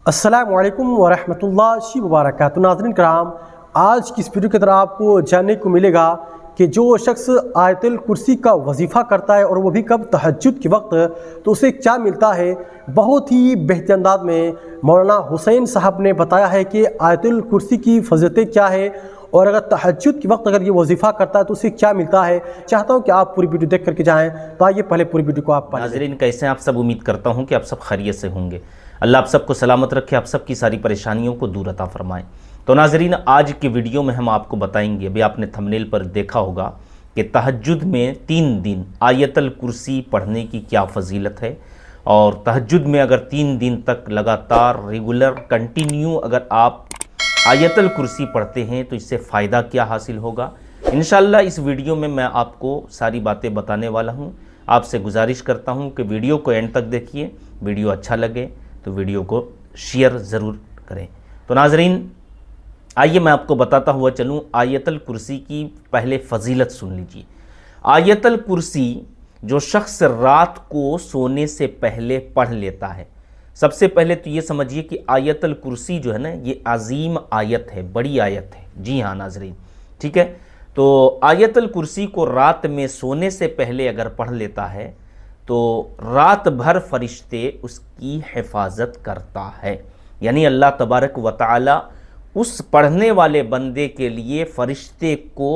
السلام علیکم ورحمۃ اللہ وبرکاتہ۔ ناظرین کرام، آج کی اس ویڈیو کے اندر آپ کو جاننے کو ملے گا کہ جو شخص آیت الکرسی کا وظیفہ کرتا ہے اور وہ بھی کب تہجد کے وقت، تو اسے کیا ملتا ہے۔ بہت ہی بہتر انداز میں مولانا حسین صاحب نے بتایا ہے کہ آیت الکرسی کی فضیلتیں کیا ہے، اور اگر تہجد کے وقت اگر یہ وظیفہ کرتا ہے تو اسے کیا ملتا ہے۔ چاہتا ہوں کہ آپ پوری ویڈیو دیکھ کر کے جائیں، تو آئیے پہلے پوری ویڈیو کو آپ پڑھیں۔ ناظرین کیسے ہیں آپ سب؟ امید کرتا ہوں کہ آپ سب خیریت سے ہوں گے۔ اللہ آپ سب کو سلامت رکھے، آپ سب کی ساری پریشانیوں کو دور عطا فرمائے۔ تو ناظرین، آج کی ویڈیو میں ہم آپ کو بتائیں گے، ابھی آپ نے تھمبنیل پر دیکھا ہوگا کہ تہجد میں 3 دن آیت الکرسی پڑھنے کی کیا فضیلت ہے، اور تہجد میں اگر 3 دن تک لگاتار ریگولر کنٹینیو اگر آپ آیت الکرسی پڑھتے ہیں تو اس سے فائدہ کیا حاصل ہوگا۔ انشاءاللہ اس ویڈیو میں آپ کو ساری باتیں بتانے والا ہوں۔ آپ سے گزارش کرتا ہوں کہ ویڈیو کو اینڈ تک دیکھیے، ویڈیو اچھا لگے تو ویڈیو کو شیئر ضرور کریں۔ تو ناظرین آئیے میں آپ کو بتاتا ہوا چلوں، آیت الکرسی کی پہلے فضیلت سن لیجیے۔ آیت الکرسی جو شخص رات کو سونے سے پہلے پڑھ لیتا ہے، سب سے پہلے تو یہ سمجھیے کہ آیت الکرسی جو ہے نا، یہ عظیم آیت ہے، بڑی آیت ہے۔ جی ہاں ناظرین، ٹھیک ہے۔ تو آیت الکرسی کو رات میں سونے سے پہلے اگر پڑھ لیتا ہے تو رات بھر فرشتے اس کی حفاظت کرتا ہے، یعنی اللہ تبارک و تعالی اس پڑھنے والے بندے کے لیے فرشتے کو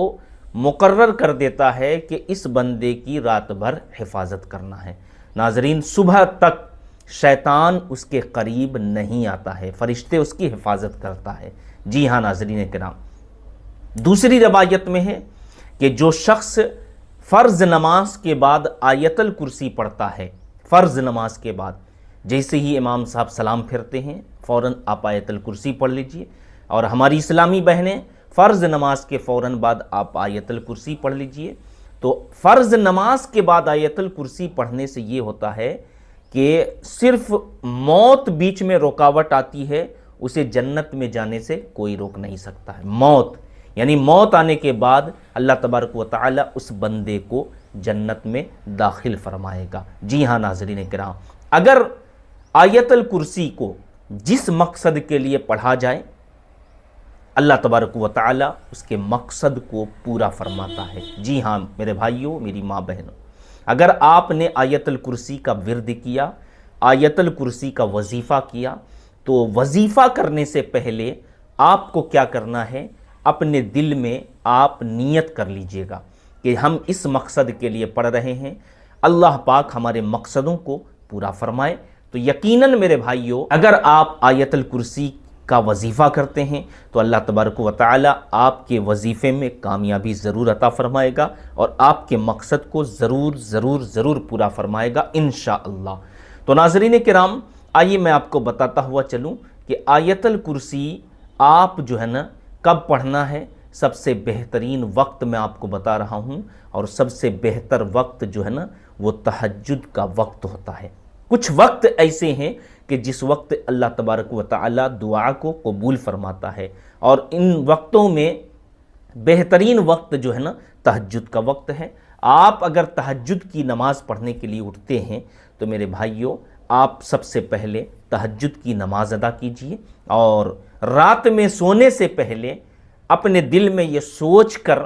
مقرر کر دیتا ہے کہ اس بندے کی رات بھر حفاظت کرنا ہے۔ ناظرین صبح تک شیطان اس کے قریب نہیں آتا ہے، فرشتے اس کی حفاظت کرتا ہے۔ جی ہاں ناظرین کرام، دوسری روایت میں ہے کہ جو شخص فرض نماز کے بعد آیت الکرسی پڑھتا ہے، فرض نماز کے بعد جیسے ہی امام صاحب سلام پھرتے ہیں فوراً آپ آیت الکرسی پڑھ لیجئے، اور ہماری اسلامی بہنیں فرض نماز کے فوراً بعد آپ آیت الکرسی پڑھ لیجئے۔ تو فرض نماز کے بعد آیت الکرسی پڑھنے سے یہ ہوتا ہے کہ صرف موت بیچ میں رکاوٹ آتی ہے، اسے جنت میں جانے سے کوئی روک نہیں سکتا ہے۔ موت یعنی موت آنے کے بعد اللہ تبارک و تعالی اس بندے کو جنت میں داخل فرمائے گا۔ جی ہاں ناظرین کرام، اگر آیت الکرسی کو جس مقصد کے لیے پڑھا جائے، اللہ تبارک و تعالی اس کے مقصد کو پورا فرماتا ہے۔ جی ہاں میرے بھائیوں، میری ماں بہنوں، اگر آپ نے آیت الکرسی کا ورد کیا، آیت الکرسی کا وظیفہ کیا، تو وظیفہ کرنے سے پہلے آپ کو کیا کرنا ہے، اپنے دل میں آپ نیت کر لیجئے گا کہ ہم اس مقصد کے لیے پڑھ رہے ہیں، اللہ پاک ہمارے مقصدوں کو پورا فرمائے۔ تو یقیناً میرے بھائیوں، اگر آپ آیت الکرسی کا وظیفہ کرتے ہیں تو اللہ تبارک و تعالی آپ کے وظیفے میں کامیابی ضرور عطا فرمائے گا، اور آپ کے مقصد کو ضرور ضرور ضرور پورا فرمائے گا انشاءاللہ۔ تو ناظرین کرام، آئیے میں آپ کو بتاتا ہوا چلوں کہ آیت الکرسی آپ جو ہے نا کب پڑھنا ہے۔ سب سے بہترین وقت میں آپ کو بتا رہا ہوں، اور سب سے بہتر وقت جو ہے نا وہ تہجد کا وقت ہوتا ہے۔ کچھ وقت ایسے ہیں کہ جس وقت اللہ تبارک و تعالی دعا کو قبول فرماتا ہے، اور ان وقتوں میں بہترین وقت جو ہے نا تہجد کا وقت ہے۔ آپ اگر تہجد کی نماز پڑھنے کے لیے اٹھتے ہیں تو میرے بھائیوں، آپ سب سے پہلے تہجد کی نماز ادا کیجئے، اور رات میں سونے سے پہلے اپنے دل میں یہ سوچ کر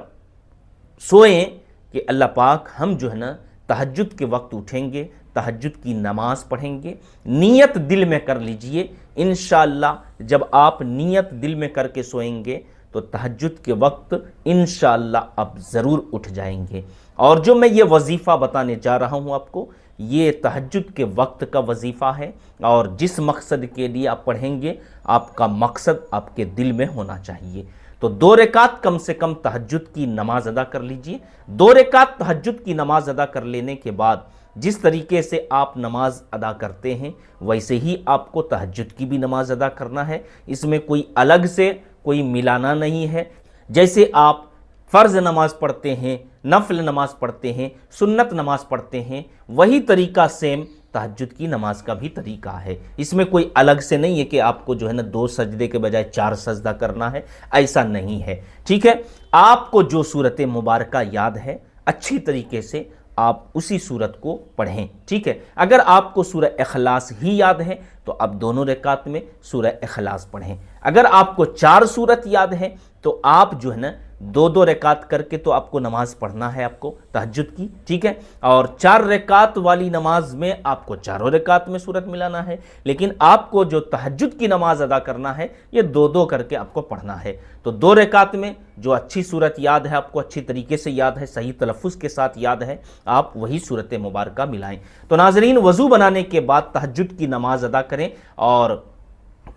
سوئیں کہ اللہ پاک ہم جو ہے نا تہجد کے وقت اٹھیں گے، تہجد کی نماز پڑھیں گے۔ نیت دل میں کر لیجئے، انشاءاللہ جب آپ نیت دل میں کر کے سوئیں گے تو تہجد کے وقت انشاءاللہ آپ ضرور اٹھ جائیں گے۔ اور جو میں یہ وظیفہ بتانے جا رہا ہوں آپ کو، یہ تہجد کے وقت کا وظیفہ ہے، اور جس مقصد کے لیے آپ پڑھیں گے آپ کا مقصد آپ کے دل میں ہونا چاہیے۔ تو 2 رکعت کم سے کم تہجد کی نماز ادا کر لیجئے۔ 2 رکعت تہجد کی نماز ادا کر لینے کے بعد جس طریقے سے آپ نماز ادا کرتے ہیں ویسے ہی آپ کو تہجد کی بھی نماز ادا کرنا ہے۔ اس میں کوئی الگ سے کوئی ملانا نہیں ہے۔ جیسے آپ فرض نماز پڑھتے ہیں، نفل نماز پڑھتے ہیں، سنت نماز پڑھتے ہیں، وہی طریقہ سیم تہجد کی نماز کا بھی طریقہ ہے۔ اس میں کوئی الگ سے نہیں ہے کہ آپ کو جو ہے نا 2 سجدے کے بجائے 4 سجدہ کرنا ہے، ایسا نہیں ہے، ٹھیک ہے۔ آپ کو جو سورت مبارکہ یاد ہے اچھی طریقے سے آپ اسی صورت کو پڑھیں، ٹھیک ہے۔ اگر آپ کو سورہ اخلاص ہی یاد ہے تو آپ دونوں رکعت میں سورہ اخلاص پڑھیں۔ اگر آپ کو 4 صورت یاد ہے تو آپ جو ہے نا 2 رکعت کر کے تو آپ کو نماز پڑھنا ہے، آپ کو تہجد کی، ٹھیک ہے۔ اور 4 رکعت والی نماز میں آپ کو 4 رکعت میں صورت ملانا ہے، لیکن آپ کو جو تہجد کی نماز ادا کرنا ہے یہ 2 کر کے آپ کو پڑھنا ہے۔ تو 2 رکعت میں جو اچھی صورت یاد ہے، آپ کو اچھی طریقے سے یاد ہے، صحیح تلفظ کے ساتھ یاد ہے، آپ وہی صورت مبارکہ ملائیں۔ تو ناظرین، وضو بنانے کے بعد تہجد کی نماز ادا کریں، اور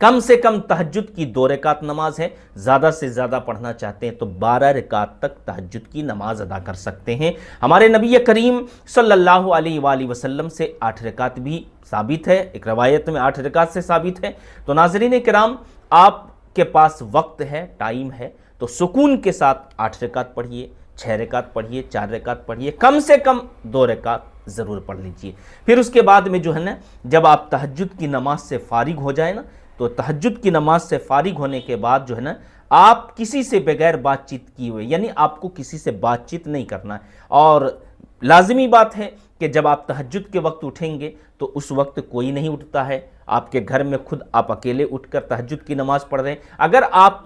کم سے کم تہجد کی 2 رکعت نماز ہے، زیادہ سے زیادہ پڑھنا چاہتے ہیں تو 12 رکعت تک تہجد کی نماز ادا کر سکتے ہیں۔ ہمارے نبی کریم صلی اللہ علیہ وآلہ وسلم سے 8 رکعت بھی ثابت ہے، ایک روایت میں 8 رکعت سے ثابت ہے۔ تو ناظرین کرام، آپ کے پاس وقت ہے، ٹائم ہے، تو سکون کے ساتھ 8 رکعت پڑھیے، 6 رکعت پڑھیے، 4 رکعت پڑھیے، کم سے کم 2 رکعت ضرور پڑھ لیجئے۔ پھر اس کے بعد میں جو ہے نا، جب آپ تہجد کی نماز سے فارغ ہو جائیں نا، تو تہجد کی نماز سے فارغ ہونے کے بعد جو ہے نا، آپ کسی سے بغیر بات چیت کیے ہوئے، یعنی آپ کو کسی سے بات چیت نہیں کرنا ہے۔ اور لازمی بات ہے کہ جب آپ تہجد کے وقت اٹھیں گے تو اس وقت کوئی نہیں اٹھتا ہے، آپ کے گھر میں خود آپ اکیلے اٹھ کر تہجد کی نماز پڑھ رہے ہیں۔ اگر آپ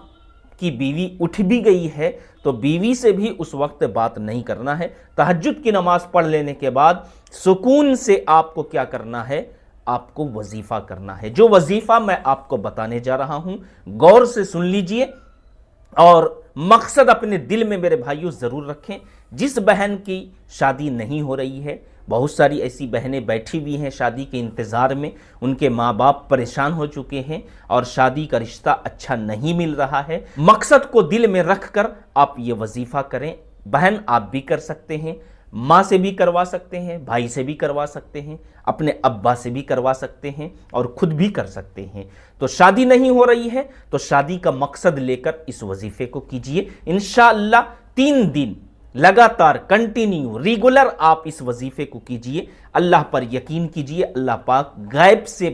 کی بیوی اٹھ بھی گئی ہے تو بیوی سے بھی اس وقت بات نہیں کرنا ہے۔ تہجد کی نماز پڑھ لینے کے بعد سکون سے آپ کو کیا کرنا ہے؟ آپ کو وظیفہ کرنا ہے۔ جو وظیفہ میں آپ کو بتانے جا رہا ہوں، غور سے سن لیجئے، اور مقصد اپنے دل میں میرے بھائیوں ضرور رکھیں۔ جس بہن کی شادی نہیں ہو رہی ہے، بہت ساری ایسی بہنیں بیٹھی ہوئی ہیں شادی کے انتظار میں، ان کے ماں باپ پریشان ہو چکے ہیں اور شادی کا رشتہ اچھا نہیں مل رہا ہے، مقصد کو دل میں رکھ کر آپ یہ وظیفہ کریں۔ بہن آپ بھی کر سکتے ہیں، ماں سے بھی کروا سکتے ہیں، بھائی سے بھی کروا سکتے ہیں، اپنے ابا سے بھی کروا سکتے ہیں، اور خود بھی کر سکتے ہیں۔ تو شادی نہیں ہو رہی ہے تو شادی کا مقصد لے کر اس وظیفے کو کیجئے۔ انشاءاللہ 3 دن لگاتار کنٹینیو ریگولر آپ اس وظیفے کو کیجئے، اللہ پر یقین کیجئے، اللہ پاک غیب سے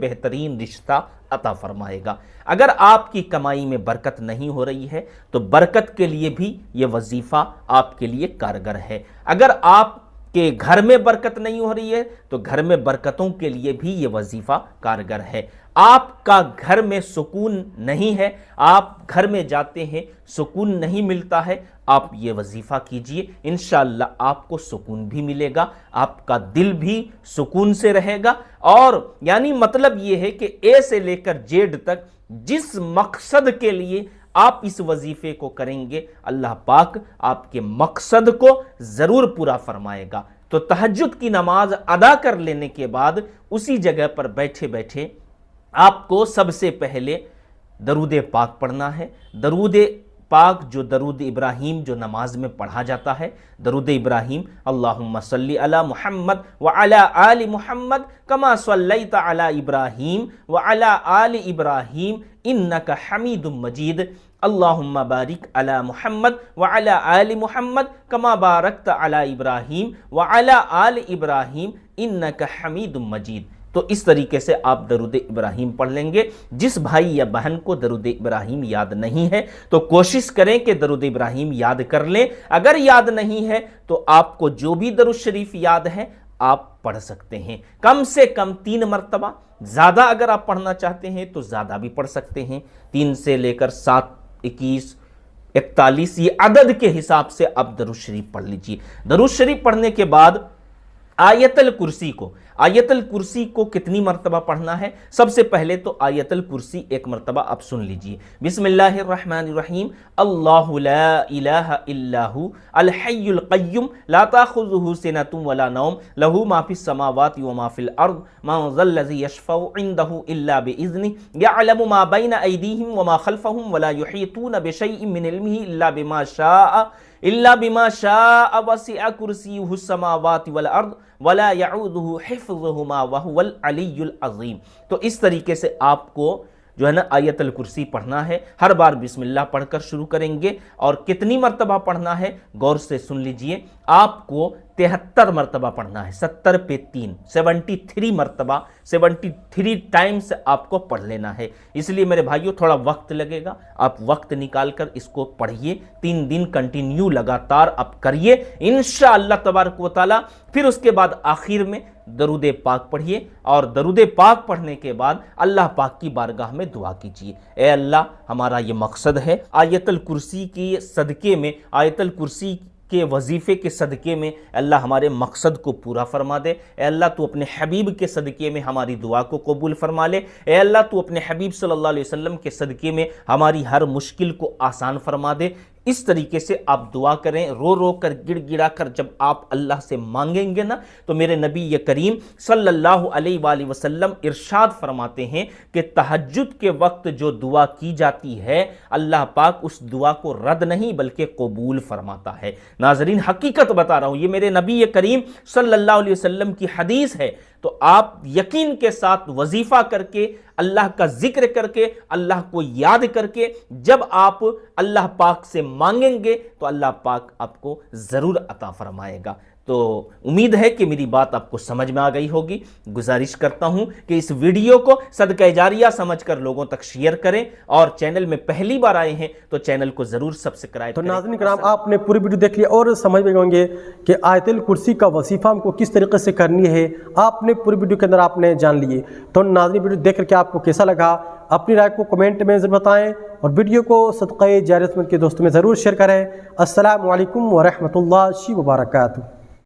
بہترین رشتہ عطا فرمائے گا۔ اگر آپ کی کمائی میں برکت نہیں ہو رہی ہے تو برکت کے لیے بھی یہ وظیفہ آپ کے لیے کارگر ہے۔ اگر آپ کے گھر میں برکت نہیں ہو رہی ہے تو گھر میں برکتوں کے لیے بھی یہ وظیفہ کارگر ہے۔ آپ کا گھر میں سکون نہیں ہے، آپ گھر میں جاتے ہیں سکون نہیں ملتا ہے، آپ یہ وظیفہ کیجئے، انشاءاللہ آپ کو سکون بھی ملے گا، آپ کا دل بھی سکون سے رہے گا۔ اور یعنی مطلب یہ ہے کہ اے سے لے کر زیڈ تک جس مقصد کے لیے آپ اس وظیفے کو کریں گے، اللہ پاک آپ کے مقصد کو ضرور پورا فرمائے گا۔ تو تہجد کی نماز ادا کر لینے کے بعد اسی جگہ پر بیٹھے بیٹھے آپ کو سب سے پہلے درود پاک پڑھنا ہے۔ درود پاک جو درود ابراہیم جو نماز میں پڑھا جاتا ہے، درود ابراہیم، اللہم صلی علی محمد وعلی آل محمد کما صلیت علی ابراہیم وعلی آل ابراہیم انک حمید مجید، اللہم بارک علی محمد وعلی آل محمد کما بارکت علی ابراہیم وعلی آل ابراہیم انک حمید مجید۔ تو اس طریقے سے آپ درود ابراہیم پڑھ لیں گے۔ جس بھائی یا بہن کو درود ابراہیم یاد نہیں ہے تو کوشش کریں کہ درود ابراہیم یاد کر لیں۔ اگر یاد نہیں ہے تو آپ کو جو بھی درود شریف یاد ہے آپ پڑھ سکتے ہیں، کم سے کم 3 مرتبہ، زیادہ اگر آپ پڑھنا چاہتے ہیں تو زیادہ بھی پڑھ سکتے ہیں، 3 سے لے کر 7، 21، 41، یہ عدد کے حساب سے آپ درود شریف پڑھ لیجئے۔ درود شریف پڑھنے کے بعد آیت الکرسی کو کتنی مرتبہ پڑھنا ہے؟ سب سے پہلے تو آیت الکرسی 1 مرتبہ آپ سن لیجئے۔ بسم اللہ الرحمن الرحیم، اللہ لا الہ الا ہو الحی القیوم لا تاخذہ سنۃ ولا نوم لہ ما فی السماوات وما فی الارض من ذا الذی یشفع عندہ الا باذنہ یعلم ما بین ایدیہم وما خلفہم ولا یحیطون بشیء من علمہ الا بما شاء وسع کرسیہ السماوات والارض ولا يعوده حفظهما وهو العلی العظیم۔ تو اس طریقے سے آپ کو جو ہے نا آیت الکرسی پڑھنا ہے۔ ہر بار بسم اللہ پڑھ کر شروع کریں گے، اور کتنی مرتبہ پڑھنا ہے غور سے سن لیجئے۔ آپ کو 73 مرتبہ پڑھنا ہے، 70 پہ 3، 73 مرتبہ، 73 ٹائمز آپ کو پڑھ لینا ہے۔ اس لیے میرے بھائیوں تھوڑا وقت لگے گا، آپ وقت نکال کر اس کو پڑھیے، 3 دن کنٹینیو لگاتار آپ کریے انشاءاللہ تبارک و تعالی۔ پھر اس کے بعد آخر میں درود پاک پڑھیے، اور درود پاک پڑھنے کے بعد اللہ پاک کی بارگاہ میں دعا کیجیے، اے اللہ ہمارا یہ مقصد ہے، آیت الکرسی کی صدقے میں، آیت الکرسی کے وظیفے کے صدقے میں اللہ ہمارے مقصد کو پورا فرما دے، اے اللہ تو اپنے حبیب کے صدقے میں ہماری دعا کو قبول فرما لے، اے اللہ تو اپنے حبیب صلی اللہ علیہ وسلم کے صدقے میں ہماری ہر مشکل کو آسان فرما دے۔ اس طریقے سے آپ دعا کریں، رو رو کر گڑ گڑا کر جب آپ اللہ سے مانگیں گے نا، تو میرے نبی کریم صلی اللہ علیہ وآلہ وسلم ارشاد فرماتے ہیں کہ تہجد کے وقت جو دعا کی جاتی ہے اللہ پاک اس دعا کو رد نہیں بلکہ قبول فرماتا ہے۔ ناظرین حقیقت بتا رہا ہوں، یہ میرے نبی کریم صلی اللہ علیہ وسلم کی حدیث ہے، تو آپ یقین کے ساتھ وظیفہ کر کے، اللہ کا ذکر کر کے، اللہ کو یاد کر کے جب آپ اللہ پاک سے مانگیں گے تو اللہ پاک آپ کو ضرور عطا فرمائے گا۔ تو امید ہے کہ میری بات آپ کو سمجھ میں آ گئی ہوگی۔ گزارش کرتا ہوں کہ اس ویڈیو کو صدقہ جاریہ سمجھ کر لوگوں تک شیئر کریں، اور چینل میں پہلی بار آئے ہیں تو چینل کو ضرور سبسکرائب کریں۔ تو ناظرین کرام، آپ نے پوری ویڈیو دیکھ لی اور سمجھ میں گئے کہ آیت الکرسی کا وظیفہ ہم کو کس طریقے سے کرنی ہے، آپ نے پوری ویڈیو کے اندر آپ نے جان لیے۔ تو ناظرین ویڈیو دیکھ کر کے آپ کو کیسا لگا، اپنی رائے کو کمنٹ میں ضرور بتائیں، اور ویڈیو کو صدقہ جاریہ کے دوستوں میں ضرور شیئر کریں۔ السلام علیکم ورحمۃ اللہ وبرکاتہ۔